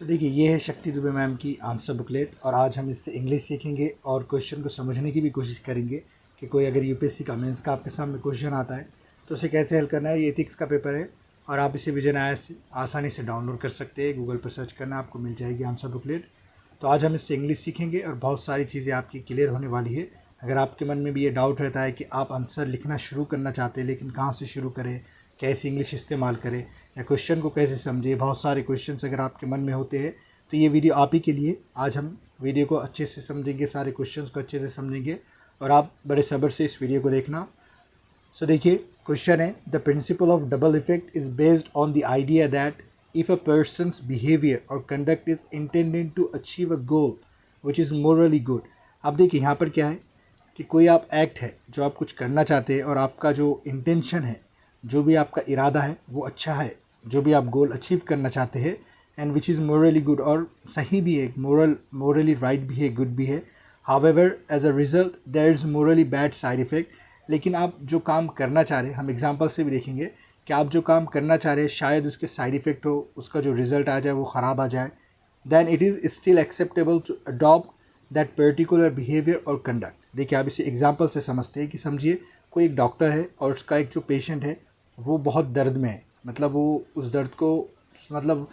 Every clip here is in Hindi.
देखिए, ये है शक्ति दुबे मैम की आंसर बुकलेट और आज हम इससे इंग्लिश सीखेंगे और क्वेश्चन को समझने की भी कोशिश करेंगे कि कोई अगर यूपीएससी का मेंस का आपके सामने क्वेश्चन आता है तो उसे कैसे हल करना है। ये एथिक्स का पेपर है और आप इसे विजन आईएएस से आसानी से डाउनलोड कर सकते हैं। गूगल पर सर्च करना, आपको मिल जाएगी आंसर बुकलेट। तो आज हम इससे इंग्लिश सीखेंगे और बहुत सारी चीज़ें आपकी क्लियर होने वाली है। अगर आपके मन में भी ये डाउट रहता है कि आप आंसर लिखना शुरू करना चाहते हैं लेकिन कहाँ से शुरू करें, कैसे इंग्लिश इस्तेमाल करें या क्वेश्चन को कैसे समझे, बहुत सारे क्वेश्चंस अगर आपके मन में होते हैं तो ये वीडियो आप ही के लिए। आज हम वीडियो को अच्छे से समझेंगे, सारे क्वेश्चंस को अच्छे से समझेंगे और आप बड़े सब्र से इस वीडियो को देखना। देखिए, क्वेश्चन है the principle of double effect is based on the idea that if a person's behaviour और conduct is intended to achieve a goal which is morally good. अब देखिए यहाँ पर क्या है कि कोई आप एक्ट है जो आप कुछ करना चाहते हैं और आपका जो इंटेंशन है, जो भी आपका इरादा है वो अच्छा है, जो भी आप गोल अचीव करना चाहते हैं and which is morally good, और सही भी है, मोरली राइट भी है, गुड भी है। However as a result there is morally bad side effect. लेकिन आप जो काम करना चाह रहे हैं, हम एग्जांपल से भी देखेंगे कि आप जो काम करना चाह रहे हैं शायद उसके साइड इफ़ेक्ट हो, उसका जो रिज़ल्ट आ जाए वो ख़राब आ जाए, then it is still acceptable to adopt that particular behaviour और कंडक्ट। देखिए, आप इसे एग्जांपल से समझते हैं कि समझिए कोई एक डॉक्टर है और उसका एक जो पेशेंट है वो बहुत दर्द में है, मतलब वो उस दर्द को मतलब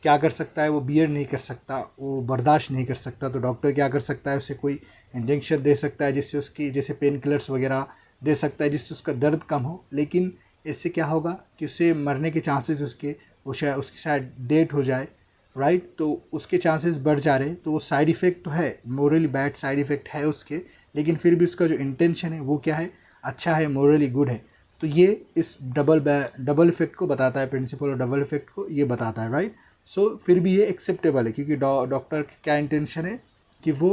क्या कर सकता है, वो बियर नहीं कर सकता, वो बर्दाश्त नहीं कर सकता। तो डॉक्टर क्या कर सकता है, उसे कोई इंजेक्शन दे सकता है जिससे उसकी, जैसे पेन किलर्स वगैरह दे सकता है जिससे उसका दर्द कम हो। लेकिन इससे क्या होगा कि उसे मरने के चांसेस उसके, वो शायद उसकी शायद डेथ हो जाए, राइट। तो उसके चांसेस बढ़ जा रहे हैं। तो वो साइड इफ़ेक्ट तो है, मोरली बैड साइड इफ़ेक्ट है उसके, लेकिन फिर भी उसका जो इंटेंशन है वो क्या है, अच्छा है, मोरली गुड है। तो ये इस डबल इफ़ेक्ट को बताता है, प्रिंसिपल और डबल इफ़ेक्ट को ये बताता है, राइट। फिर भी ये एक्सेप्टेबल है क्योंकि डॉक्टर की क्या इंटेंशन है कि वो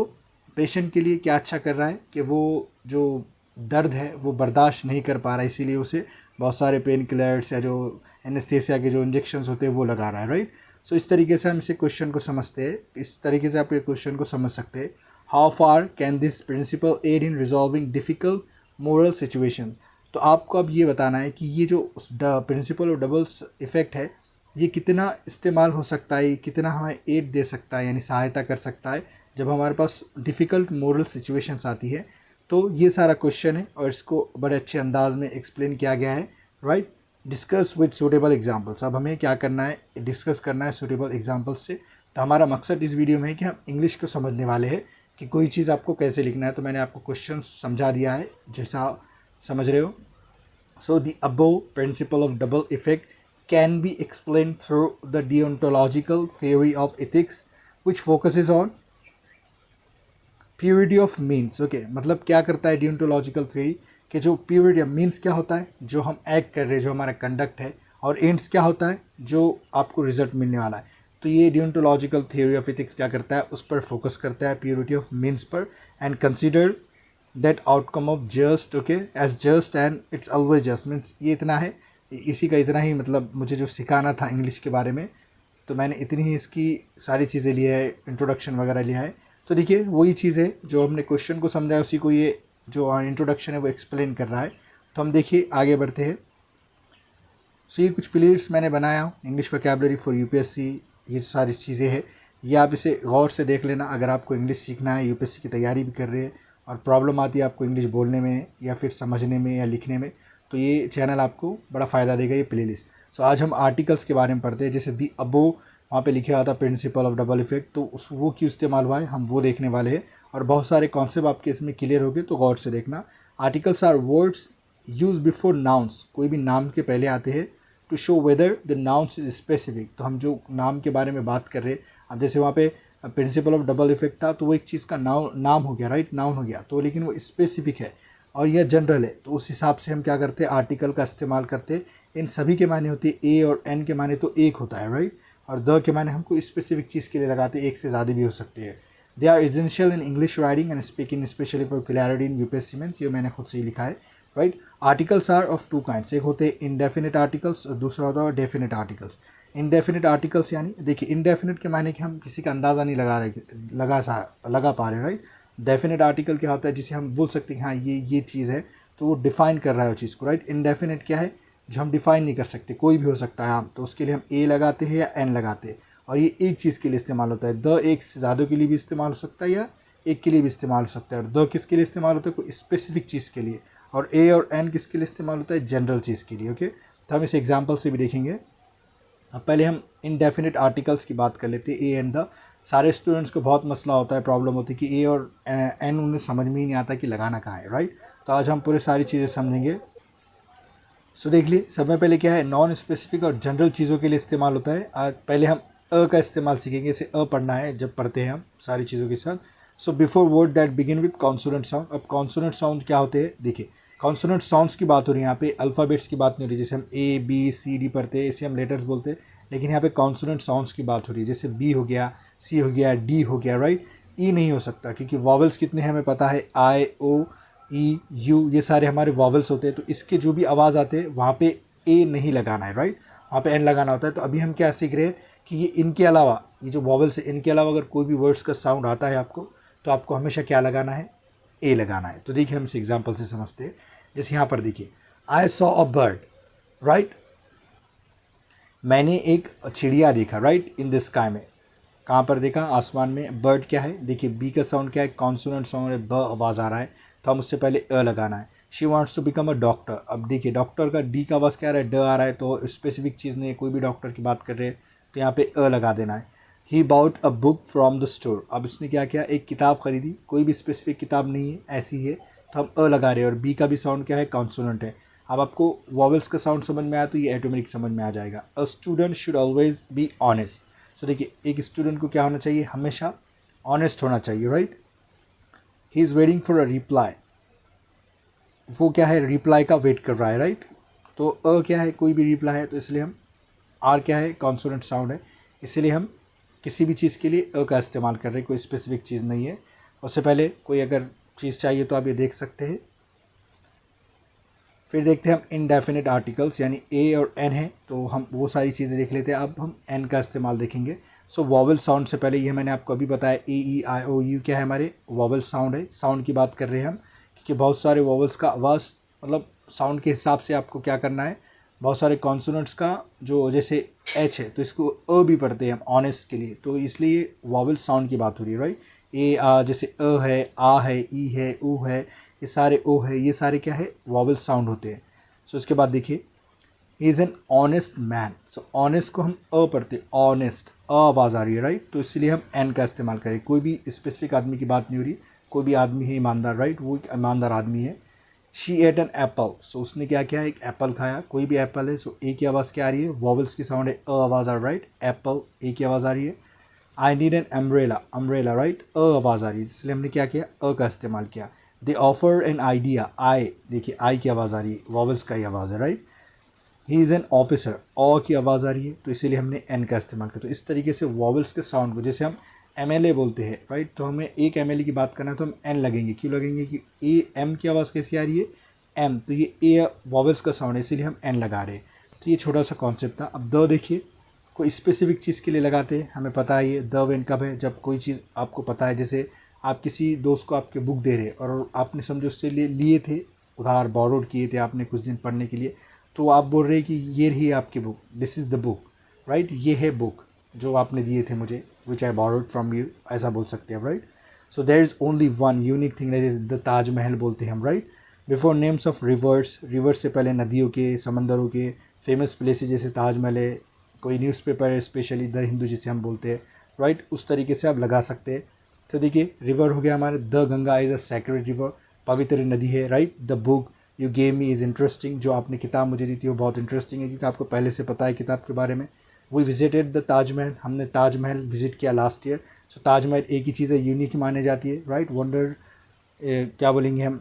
पेशेंट के लिए क्या अच्छा कर रहा है कि वो जो दर्द है वो बर्दाश्त नहीं कर पा रहा है, इसीलिए उसे बहुत सारे पेन किलर्स या जो एनेस्थेसिया के जो इंजेक्शंस होते हैं वो लगा रहा है, राइट। इस तरीके से हम इसे क्वेश्चन को समझते हैं, इस तरीके से आप ये क्वेश्चन को समझ सकते हैं। How far can this principle aid in resolving difficult moral situation. तो आपको अब ये बताना है कि ये जो प्रिंसिपल और डबल इफ़ेक्ट है ये कितना इस्तेमाल हो सकता है, कितना हमें एड दे सकता है, यानी सहायता कर सकता है जब हमारे पास डिफ़िकल्ट मोरल सिचुएशंस आती है। तो ये सारा क्वेश्चन है और इसको बड़े अच्छे अंदाज में एक्सप्लेन किया गया है, right. Discuss with suitable examples. अब हमें क्या करना है, डिस्कस करना है सूटेबल एग्जाम्पल्स से। तो हमारा मकसद इस वीडियो में है कि हम इंग्लिश को समझने वाले हैं कि कोई चीज़ आपको कैसे लिखना है। तो मैंने आपको क्वेश्चन समझा दिया है जैसा समझ रहे हो। The above principle of double effect can be explained through the deontological theory of ethics, which focuses on purity of means. Okay, मतलब क्या करता है डियोंटोलॉजिकल थ्योरी कि जो प्योरिटी ऑफ मीन्स क्या होता है, जो हम एक्ट कर रहे हैं, जो हमारा कंडक्ट है, और एंड्स क्या होता है, जो आपको रिजल्ट मिलने वाला है। तो ये डियोंटोलॉजिकल थ्योरी ऑफ एथिक्स क्या करता है, उस पर फोकस करता है, प्योरिटी ऑफ मीन्स पर, and consider that outcome of just, okay, as just and it's always just. Means ये इतना है, इसी का इतना ही, मतलब मुझे जो सिखाना था इंग्लिश के बारे में तो मैंने इतनी ही इसकी सारी चीज़ें लिया है, इंट्रोडक्शन वगैरह लिया है। तो देखिए, वही चीज़ है जो हमने क्वेश्चन को समझा है उसी को ये जो इंट्रोडक्शन है वो एक्सप्लेन कर रहा है। तो हम देखिए आगे बढ़ते हैं। ये कुछ प्लेलिस्ट मैंने बनाया हूँ, इंग्लिश वोकैबुलरी फॉर यूपीएससी, ये सारी चीज़ें हैं, ये आप इसे गौर से देख लेना। अगर आपको इंग्लिश सीखना है, यूपीएससी की तैयारी भी कर रहे हैं और प्रॉब्लम आती है आपको इंग्लिश बोलने में या फिर समझने में या लिखने में, तो ये चैनल आपको बड़ा फ़ायदा देगा, ये प्लेलिस्ट। आज हम आर्टिकल्स के बारे में पढ़ते हैं। जैसे दी अबो, वहाँ पे लिखा हुआ था प्रिंसिपल ऑफ डबल इफेक्ट, तो उस वो क्यों इस्तेमाल हुआ है हम वो देखने वाले हैं। और बहुत सारे कॉन्सेप्ट आपके इसमें क्लियर हो गए, तो गौर से देखना। Articles are words use before nouns, कोई भी नाम के पहले आते हैं, to show whether the nouns is specific. तो हम जो नाम के बारे में बात कर रहे हैं, अब जैसे वहाँ पे प्रिंसिपल ऑफ डबल इफेक्ट था तो वो एक चीज़ का नाम हो गया, राइट, नाउन हो गया, तो लेकिन वो स्पेसिफिक है और यह जनरल है, तो उस हिसाब से हम क्या करते हैं, आर्टिकल का इस्तेमाल करते हैं। इन सभी के माने होते हैं ए और एन के माने तो एक होता है, राइट, और द के माने हमको स्पेसिफिक चीज़ के लिए लगाते हैं, एक से ज़्यादा भी हो सकती है। They are essential in English writing and speaking specially for clarity in UPSC mains, ये मैंने खुद से ही लिखा है, right. Articles are of two kinds, एक होते हैं इनडेफिनिट आर्टिकल्स और दूसरा होता है डेफिनिट आर्टिकल्स। इनडेफिनिट आर्टिकल्स यानी देखिए, इनडेफिनिट के माने कि हम किसी का अंदाज़ा नहीं लगा पा रहे, राइट। डेफिनिट आर्टिकल क्या होता है, जिसे हम बोल सकते हैं हाँ ये चीज़ है, तो वो डिफाइन कर रहा है उस चीज़ को, राइट। इनडेफिनिट क्या है, जो हम डिफाइन नहीं कर सकते, कोई भी हो सकता है, हम तो उसके लिए हम ए लगाते हैं या एन लगाते हैं। और ये एक चीज़ के लिए इस्तेमाल होता है। द एक से ज़्यादा के लिए भी इस्तेमाल हो सकता है या एक के लिए भी इस्तेमाल हो सकता है। और द किसके लिए इस्तेमाल होता है, कोई स्पेसिफिक चीज़ के लिए। और ए और एन किसके लिए इस्तेमाल होता है, जनरल चीज़ के लिए। ओके, तो हम इसे एग्जाम्पल से भी देखेंगे। अब पहले हम इनडेफिनिट आर्टिकल्स की बात कर लेते हैं, ए एंड द। सारे स्टूडेंट्स को बहुत मसला होता है, प्रॉब्लम होती है कि ए और एन उन्हें समझ में ही नहीं आता कि लगाना कहाँ है, राइट। तो आज हम पूरी सारी चीज़ें समझेंगे। सो देख लिए, सबसे पहले क्या है, नॉन स्पेसिफिक और जनरल चीज़ों के लिए इस्तेमाल होता है। आज पहले हम अ का इस्तेमाल सीखेंगे, इसे अ पढ़ना है जब पढ़ते हैं हम सारी चीज़ों के साथ। So before word that begin with consonant sound. अब कॉन्सोनेंट साउंड क्या होते हैं, देखिए कॉन्सोनेंट साउंड्स की बात हो रही है यहाँ पे, अल्फ़ाबेट्स की बात नहीं हो रही। जैसे हम ए बी सी डी पढ़ते हैं, इसे हम लेटर्स बोलते हैं, लेकिन यहाँ पे कॉन्सोनेंट साउंड्स की बात हो रही है। जैसे बी हो गया, सी हो गया, डी हो गया, राइट। ई नहीं हो सकता क्योंकि वॉवल्स कितने हैं हमें पता है, आई ओ ई यू, ये सारे हमारे वॉवल्स होते हैं। तो इसके जो भी आवाज़ आते हैं वहाँ पे ए नहीं लगाना है, राइट, वहाँ पे एन लगाना होता है। तो अभी हम क्या सीख रहे हैं कि ये इनके अलावा, ये जो वॉवल्स है इनके अलावा अगर कोई भी वर्ड्स का साउंड आता है आपको, तो आपको हमेशा क्या लगाना है, ए लगाना है। तो देखिए हम इस एग्जाम्पल से समझते हैं। जैसे यहाँ पर देखिए, I saw a bird, right, मैंने एक चिड़िया देखा, राइट, इन द स्काई में। कहाँ पर देखा, आसमान में। बर्ड क्या है, देखिए बी का साउंड क्या है, कॉन्सोनेंट साउंड है, ब आवाज़ आ रहा है, तो हम उससे पहले अ लगाना है। She wants to become a doctor. अब देखिए डॉक्टर का डी का आवाज़ क्या आ रहा है, ड आ रहा है, तो स्पेसिफिक चीज़ नहीं है, कोई भी डॉक्टर की बात कर रहे हैं तो यहाँ पे अ लगा देना है। He bought a book from the store. अब इसने क्या किया, एक किताब खरीदी, कोई भी स्पेसिफिक किताब नहीं है, ऐसी है, तो हम अ लगा रहे हैं। और बी का भी साउंड क्या है, कॉन्सोनेंट है। अब आपको वॉवल्स का साउंड समझ में आया तो ये ऑटोमेटिक समझ में आ जाएगा। A student should always be honest. So देखिए एक स्टूडेंट को क्या होना चाहिए, हमेशा ऑनेस्ट होना चाहिए, right. He is waiting for a reply. वो क्या है, रिप्लाई का वेट कर रहा है, राइट। तो अ क्या है, कोई भी रिप्लाई है, तो इसलिए हम, आर क्या है, कॉन्सोनेंट साउंड है, इसलिए हम किसी भी चीज़ के लिए अ का इस्तेमाल कर रहे हैं, कोई स्पेसिफिक चीज़ नहीं है। उससे पहले कोई अगर चीज़ चाहिए तो आप ये देख सकते हैं। फिर देखते हैं हम इनडेफिनिट आर्टिकल्स, यानी ए और एन है, तो हम वो सारी चीज़ें देख लेते हैं। अब हम एन का इस्तेमाल देखेंगे। सो वॉवल साउंड से पहले ये मैंने आपको अभी बताया, ए ई आई ओ यू क्या है, हमारे वॉवल साउंड है। साउंड की बात कर रहे हैं हम, क्योंकि बहुत सारे वॉवल्स का आवाज़, मतलब साउंड के हिसाब से आपको क्या करना है, बहुत सारे कॉन्सोनेंट्स का जो, जैसे एच है तो इसको अ भी पढ़ते हैं हम ऑनेस्ट के लिए, तो इसलिए वॉवल साउंड की बात हो रही है, राइट। ए आ, जैसे अ है, आ है, ई है, ऊ है, ये सारे ओ है, ये सारे क्या है, वॉवल साउंड होते हैं। सो इसके बाद देखिए, ही is an honest man. So honest को हम अ पढ़ते, ऑनेस्ट, अ आवाज़ आ रही है, राइट, तो इसलिए हम एन का इस्तेमाल करें। कोई भी स्पेसिफिक आदमी की बात नहीं हो रही, कोई भी आदमी है ईमानदार, राइट, वो एक ईमानदार आदमी है। She ate an apple. So उसने क्या किया, एक एप्पल खाया, कोई भी एप्पल है। सो ए की आवाज़ क्या आ रही है, वॉवल्स की साउंड है, अ आवाज़ आ रहा है, राइट, एप्पल, ए की आवाज़ आ रही है। I need an umbrella, umbrella, right, अ आवाज़ आ रही है, इसलिए हमने क्या किया, अ का इस्तेमाल किया। दे ऑफर एन आइडिया, आई, देखिए आई की आवाज़ आ रही है, वॉवल्स का ही आवाज़ है, right. He is an officer, ऑ की आवाज़ आ रही है, तो इसीलिए हमने एन का इस्तेमाल किया। तो इस तरीके से वॉवल्स के साउंड को, जैसे हम एम बोलते हैं, राइट, तो हमें एक एम की बात करना है तो हम एन लगेंगे। क्यों लगेंगे कि ए एम की आवाज़ कैसी आ रही है, एम, तो ये ए वॉवल्स का साउंड है, इसीलिए हम एन लगा रहे हैं। तो ये छोटा सा कॉन्सेप्ट था। अब द देखिए, कोई स्पेसिफिक चीज़ के लिए लगाते हैं, हमें पता है ये द वेन कब है, जब कोई चीज़ आपको पता है। जैसे आप किसी दोस्त को आपके बुक दे रहे और आपने समझो उससे लिए थे उधार, बोरोड किए थे आपने कुछ दिन पढ़ने के लिए, तो आप बोल रहे हैं कि ये रही आपकी book, this is the book, right, ये है बुक जो आपने दिए थे मुझे, which I borrowed from you, ऐसा बोल सकते हैं, right. So there is only one unique thing, the Taj Mahal बोलते हैं हम, right. Before names of rivers, rivers से पहले नदियों के, समंदरों के, फेमस प्लेसेस जैसे ताजमहल है, कोई न्यूज़पेपर है स्पेशली द हिंदू जिसे हम बोलते हैं, राइट, उस तरीके से आप लगा सकते हैं। तो देखिए रिवर हो गया हमारे, the Ganga is a sacred river, पवित्र नदी है, right. The book you gave me is interesting, जो आपने किताब मुझे दी थी वो बहुत इंटरेस्टिंग है, क्योंकि आपको पहले से पता है किताब के बारे में। वी विजिटेड द ताजमहल, हमने ताजमहल विजिट किया लास्ट ईयर। सो ताजमहल एक ही चीज़ है, यूनिक ही मानी जाती है, राइट। वंडर क्या बोलेंगे हम,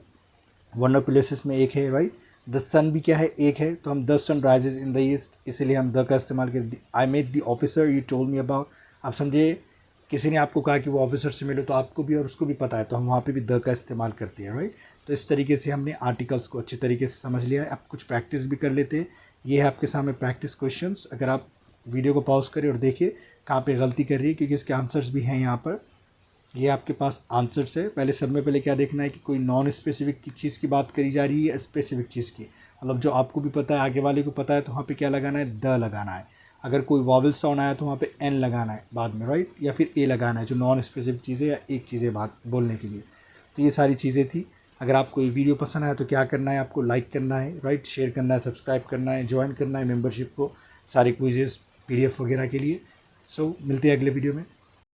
वंडर प्लेसेस में एक है, राइट। द सन भी क्या है, एक है, तो हम the sun rises in the east, इसीलिए हम द का इस्तेमाल करें। I met the officer you told me about, आप समझे किसी ने आपको कहा कि वो ऑफिसर से मिलो, तो आपको भी और उसको भी पता है, तो हम वहाँ पे भी द का इस्तेमाल करते हैं, राइट। तो इस तरीके से हमने आर्टिकल्स को अच्छी तरीके से समझ लिया है। आप कुछ प्रैक्टिस भी कर लेते हैं। ये है आपके सामने प्रैक्टिस क्वेश्चंस, अगर आप वीडियो को पॉज करें और देखिए कहाँ पे गलती कर रही है, क्योंकि इसके आंसर्स भी हैं यहाँ पर, ये आपके पास आंसर्स है। पहले सब में पहले क्या देखना है कि कोई नॉन स्पेसिफिक की चीज़ की बात करी जा रही है, स्पेसिफिक चीज़ की, मतलब जो आपको भी पता है आगे वाले को पता है, तो वहाँ पे क्या लगाना है, द लगाना है। अगर कोई वॉवल साउंड आया तो वहाँ पे एन लगाना है बाद में, राइट, या फिर ए लगाना है जो नॉन स्पेसिफिक चीज़ है या एक चीज़ है बात बोलने के लिए। तो ये सारी चीज़ें थी। अगर आपको ये वीडियो पसंद आया तो क्या करना है, आपको लाइक करना है, राइट, शेयर करना है, सब्सक्राइब करना है, ज्वाइन करना है मेंबरशिप को सारे क्विजेस PDF वगैरह के लिए। सो मिलते हैं अगले वीडियो में।